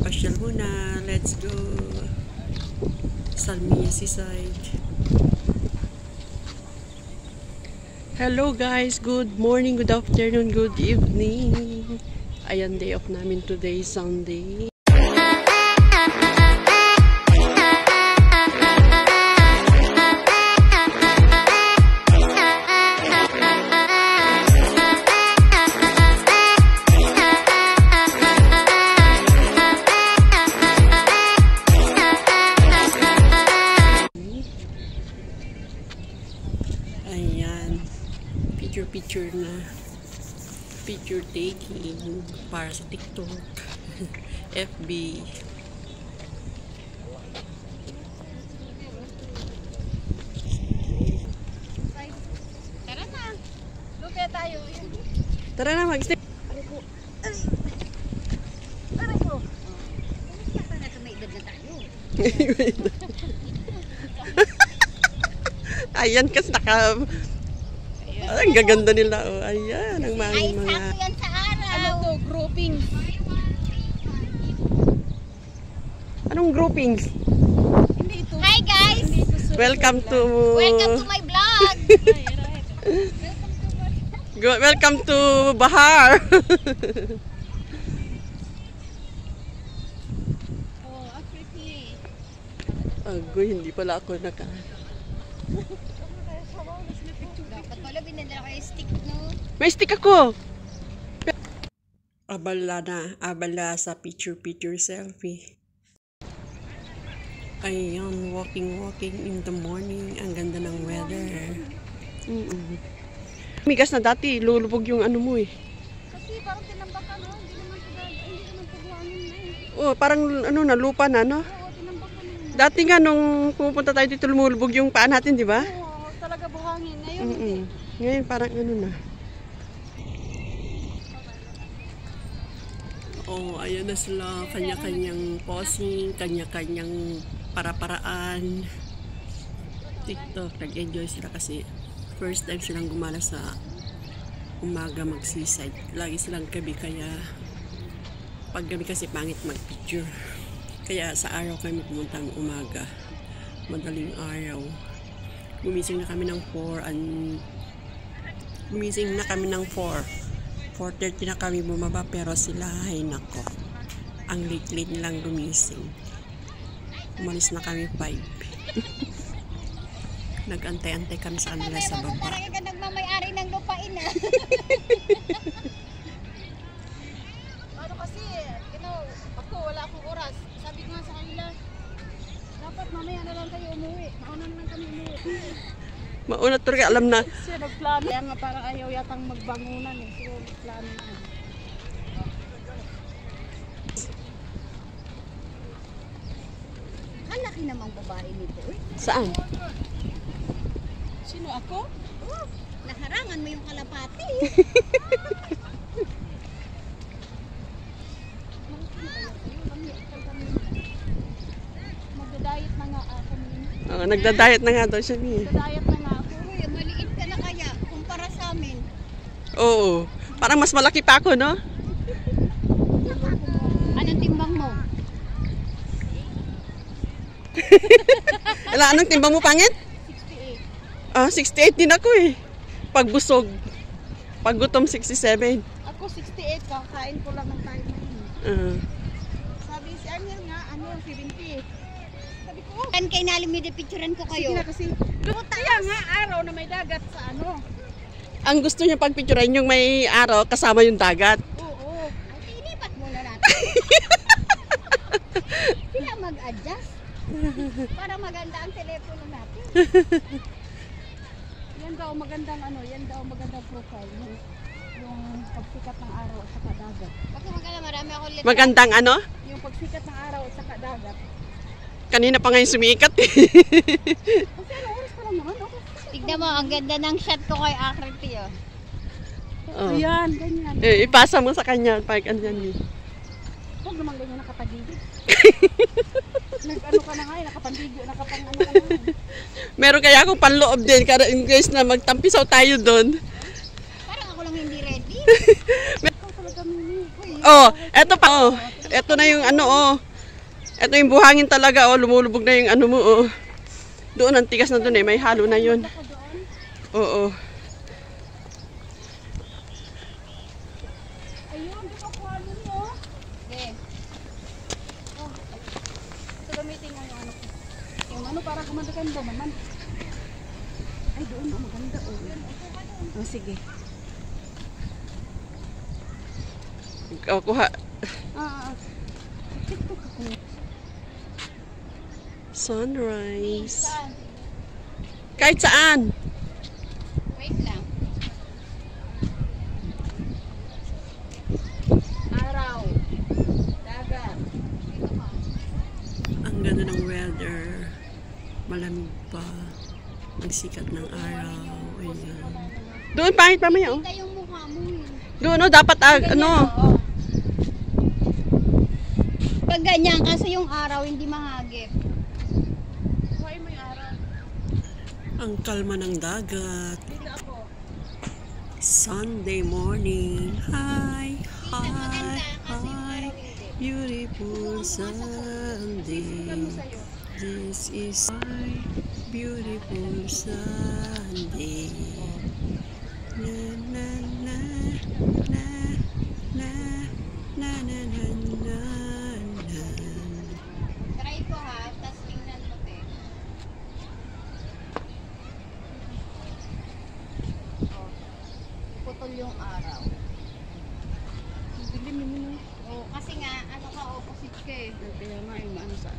pasyal muna. Let's go. Salmiya Seaside. Hello guys, good morning, good afternoon, good evening. Ayan, day off namin today, Sunday. Ayan, picture na, picture taking para sa TikTok, FB. Tara na, lupa tayo. Tara na, mag-step. Aray ko. Kaya na ito, may edad na tayo. Ayan, kasi ang gaganda nila. Oh. Ayan, ang mga... Ay, sakto yan sa araw. Ano to, groupings? Anong groupings? Hindi ito. Hi guys! Welcome to my vlog! Welcome to Bahar. Oh, Afriki. Agoy, hindi pala ako naka... Dapat pala binadala kayo stick, no? May stick ako! Abala sa picture selfie. Ayan, walking in the morning. Ang ganda ng weather. Migas na dati, lulubog yung ano mo eh. Kasi parang tinambakan, no? Hindi naman pagbuhangin na eh. Oh, parang ano na, lupa na, no? Oo, tinambakan na. Dati nga nung pupunta tayo dito, lumulubog yung paa natin, di ba? Oo, talaga buhangin. Ngayon, hindi. Ngayon parang ano na. Oh, ayun na sila, kanya-kanyang posing, kanya-kanyang para-paraan. TikTok, nag-enjoy sila kasi first time silang gumala sa umaga mag-seaside. Lagi silang gabi, kaya pag gabi kasi pangit mag-picture. Kaya sa araw kami pumunta ng umaga. Madaling araw. Gumising na kami ng 4 gumising na kami ng 4:30 na kami bumaba, pero sila, ay nako, ang late nilang gumising. Umalis na kami 5. Nag-antay-antay kami sa kanila sa baba. Parang ka nagmamayari ng lupain, ah. Ano kasi, ako wala akong oras. Sabi nga sa kanila, dapat mamaya na lang kayo umuwi. Mauna na lang kami umuwi. Mauna talaga, alam na. Kasi nagplano. Kaya nga parang ayaw yatang magbangunan eh. So nagplano na. Ang laki namang babae nito eh. Saan? Sino ako? Oh, naharangan mo yung kalapati. Magda-diet na nga ako. Oh, nagda-diet na nga daw siya ni. Magda-diet na nga ako. Uy, maliit ka na kaya kumpara sa amin. Oo. Parang mas malaki pa ako, no? Anong timbang mo? Ala, anong timbang mo, pangit? 68. 68 din ako eh. Pag busog. Pag gutom, 67. Ako 68, kakain ko lang ng time na yun. Sabi si Amir nga, 70. Sabi ko, kan kay nalimid picturean ko kayo. Sige na kasi. Kaya nga araw na may dagat sa ano. Ang gusto niya pagpicturean yung may araw kasama yung dagat. Oo. Ay, ilipat muna natin. Sila mag-adjust. Para maganda ang telepono natin. Yan daw magandang yan daw magandang profile. Yung pagsikat ng araw at saka dagat. Bakit maganda, marami ako ulit. Magandang ano? Yung pagsikat ng araw at saka dagat. Kanina pa ngayon sumikat eh. Kasi ano oras pa lang naman. Okay. Tignan mo, ang ganda ng shot ko kay Akriti, oh. Oh. Ayan, ganyan. Ipasa mo sa kanya pag andyan eh. Huwag naman ganyan nakapagigit. Nag-ano ka na nga, nakapandigo, nakapang-ano ka na. Meron kaya akong panloob din, kaya in case na magtampisaw tayo doon. Parang ako lang hindi ready. Oh, eto pa. Oh, Ito na yung ano, oh. Ito yung buhangin talaga, oh. Lumulubog na yung ano mo, oh. Doon, ang tigas na doon eh. May halo na yun. Oo. Ayun, di ba kuha nun yun? Okay. Oh. So, gamitin mo yung ano. Yung ano, para kumaganda naman. Ay, doon, maganda, oh. Oh, sige. Oh, kuha. TikTok ako. Sunrise. Kahit saan. Wait lang. Araw. Dagat. Ang ganda ng weather. Malamig pa. Magsikat ng araw. Ayan. Doon, pangit mamaya, oh. Kita yung mukha mo eh. Doon, oh, dapat, ano. Pag ganyan, kaso yung araw hindi mahagip. Kuhain mo yung araw. Ang kalma ng dagat. Sunday morning. Hi, hi, hi. Beautiful Sunday. This is my beautiful Sunday. Na na na na na na na na na. Try ko ha, tapos tingnan mo te. Oh. Putol yung araw. Dilim mo. Oh, kasi nga, ano ka, opposite ka eh. Kaya nga yung ano sa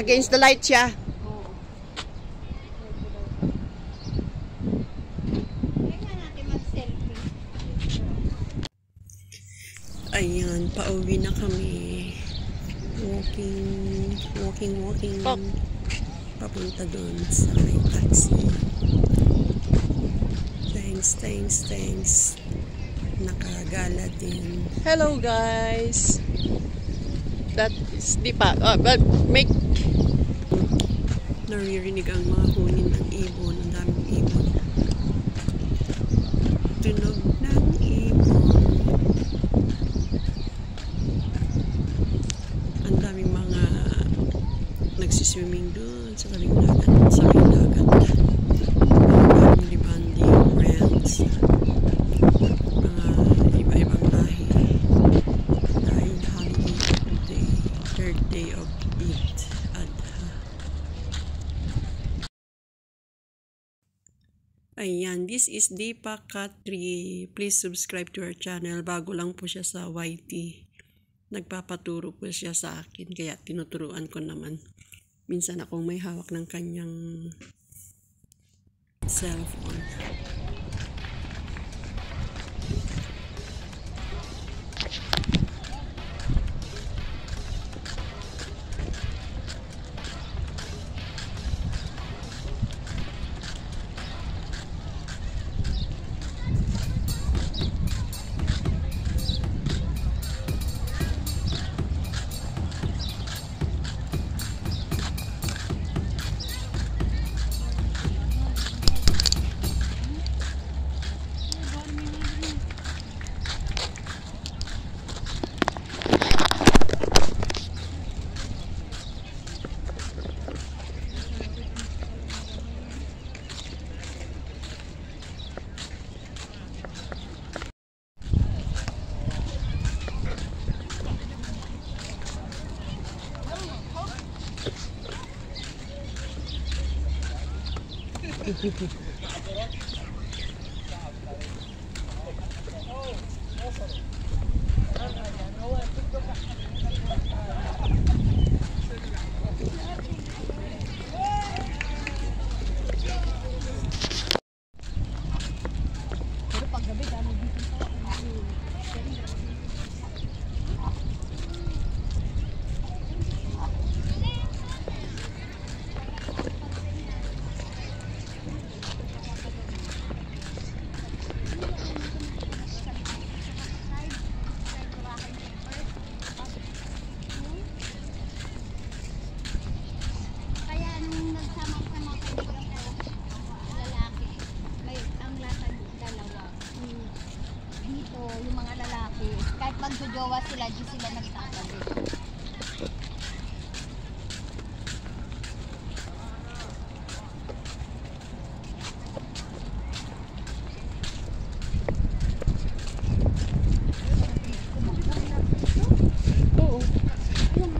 against the light siya. Oo. Kaya nga natin mag-selfie. Ayan, pauwi na kami. Walking. Papunta doon sa may taxi. Thanks. Nakagala din. Hello guys. That is Dipa. But make naririnig ang mga hunin ng ibon. Ang daming ibon. Tunog ng ibon. Ang daming mga nagsiswimming doon sa tabing dagat. Ang libanding friends. Mga iba-ibang lahi. Dahil holiday today. Third day of Eid Adha. Ayan, this is Deepak Katri. Please subscribe to our channel. Bago lang po siya sa YT. Nagpapaturo po siya sa akin, kaya tinuturuan ko naman. Minsan akong may hawak ng kanyang cellphone.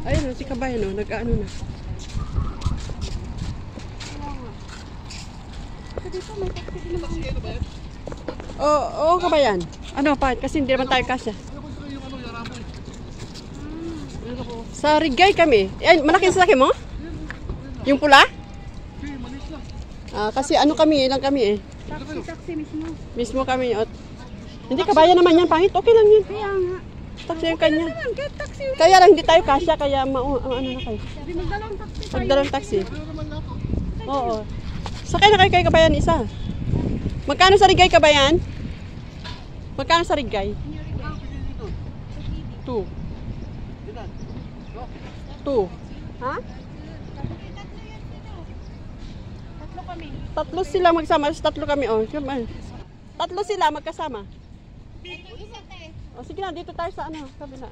Ayun, si kabayan, oh, nag-ano na. Dito may taxi din naman. Oo, kabayan. Ano pa? Kasi hindi naman tayo kasya. Sa Rigay kami. Ay, malaki sa laki mo? Yung pula? Kasi ano kami, ilang kami eh. Taxi mismo. Mismo kami. Hindi, kabayan naman yan. Pangit, okay lang yun. Kaya nga. Taxi yung kanya. Kahit taxi. Kaya lang hindi tayo kasya, kaya ano na kayo. Sabi magdalawang taxi tayo. Magdalang taxi. Oo. Sakay na kayo kay kabayan isa. Magkano sa Rigay kabayan? Magkano sa Rigay? 2. 2. Ha? Tatlo kami. Tatlo sila magsama. Tatlo kami. Oh. Tatlo sila magkasama. Isa tayo. O sige na, dito tayo sa ano, kabila.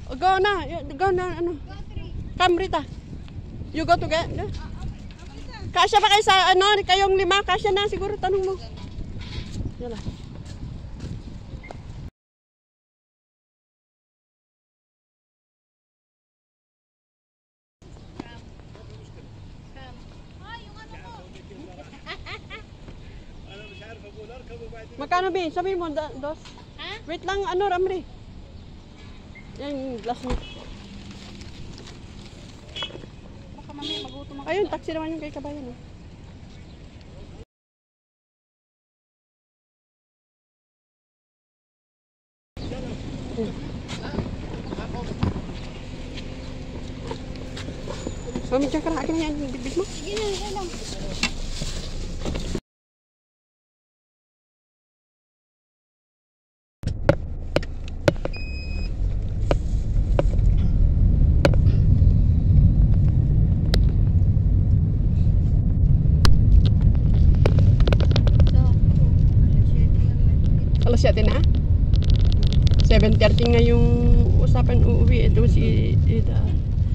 Oh, go na. Go na, ano. Come, Rita. You go to get. Kasya ba kayo sa ano, kayong 5? Kasya na siguro, tanong mo. Yala. Magkano ba? Sabi mo, dos. Ha? Wait lang, ano, Ramri. Yan yung glass mo. Baka mamaya magutom ako. Ayun, taxi naman yung kay kabayan. Oh. Mami, dyan ka na. Akin na yan, yung bibig mo. Sige na, yan lang. Alas 7 na? 7:30 nga yung usapan uuwi. Ito si Ida.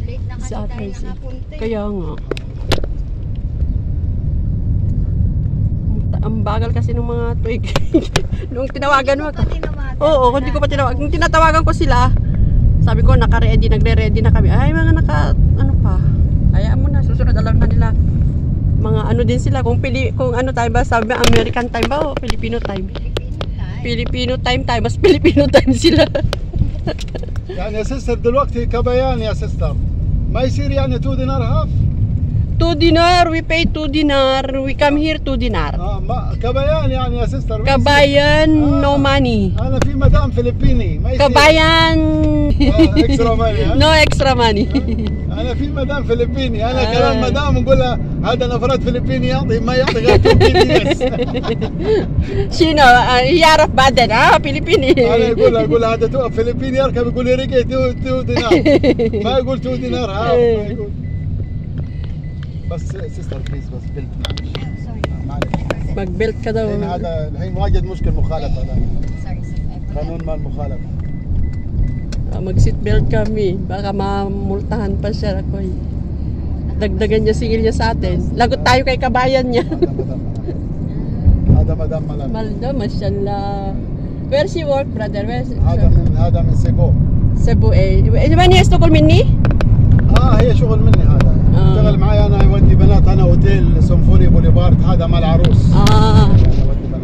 Late na kasi Sa tayo Tracy. nakapunta. Kaya nga. Ang bagal kasi ng mga tuig. Nung tinawagan mo. Oo, kung di ko pa tinawagan. Kung tinatawagan ko sila, sabi ko naka-ready, nagre-ready na kami. Ay, mga ano pa. Hayaan mo na, susunod alam na nila. Mga ano din sila, kung ano time ba, sabi American time ba o Filipino time? Filipino time, mas Filipino time sila. يعني يا سيستر دلوقتي كبيان يا سيستر ما يصير يعني 2 دينار هاف 2 dinar, we pay 2 dinar, we come here 2 dinar. ما كبيان يعني يا سيستر ما يصير. Kabayan, no money. انا في مدام فلبيني ما يصير. Kabayan, اكسترا ماني no extra money. انا في مدام فلبيني انا كلام مدام نقول لها هذا نفرات فلبيني يعطي ما يعطي غير فلبيني بس. Sino? يعرف بعدين Pilipini. انا اقول هذا فلبيني يركب يقول لي رقي 2 دينار ما يقول 2 دينار هاف ما يقول. بس سيستر بليز بس بلت معلش Mag-belt ka daw. الحين هذا الحين واجد مشكل مخالفه قانون مال مخالفه Mag-seat belt kami. Baka mamultahan pa siya. Ako'y. Dagdagan niya singil niya sa atin. Lagot tayo kay kabayan niya. هذا مدام ملام Maldo, mashallah. Where she work, brother? هذا من سيبو Cebu eh. Iban niya Stockholm minni? هي شغل مني هذا اشتغل معي انا يودي بنات انا اوتيل سمفوني بوليفارد هذا مال عروس يودي بنات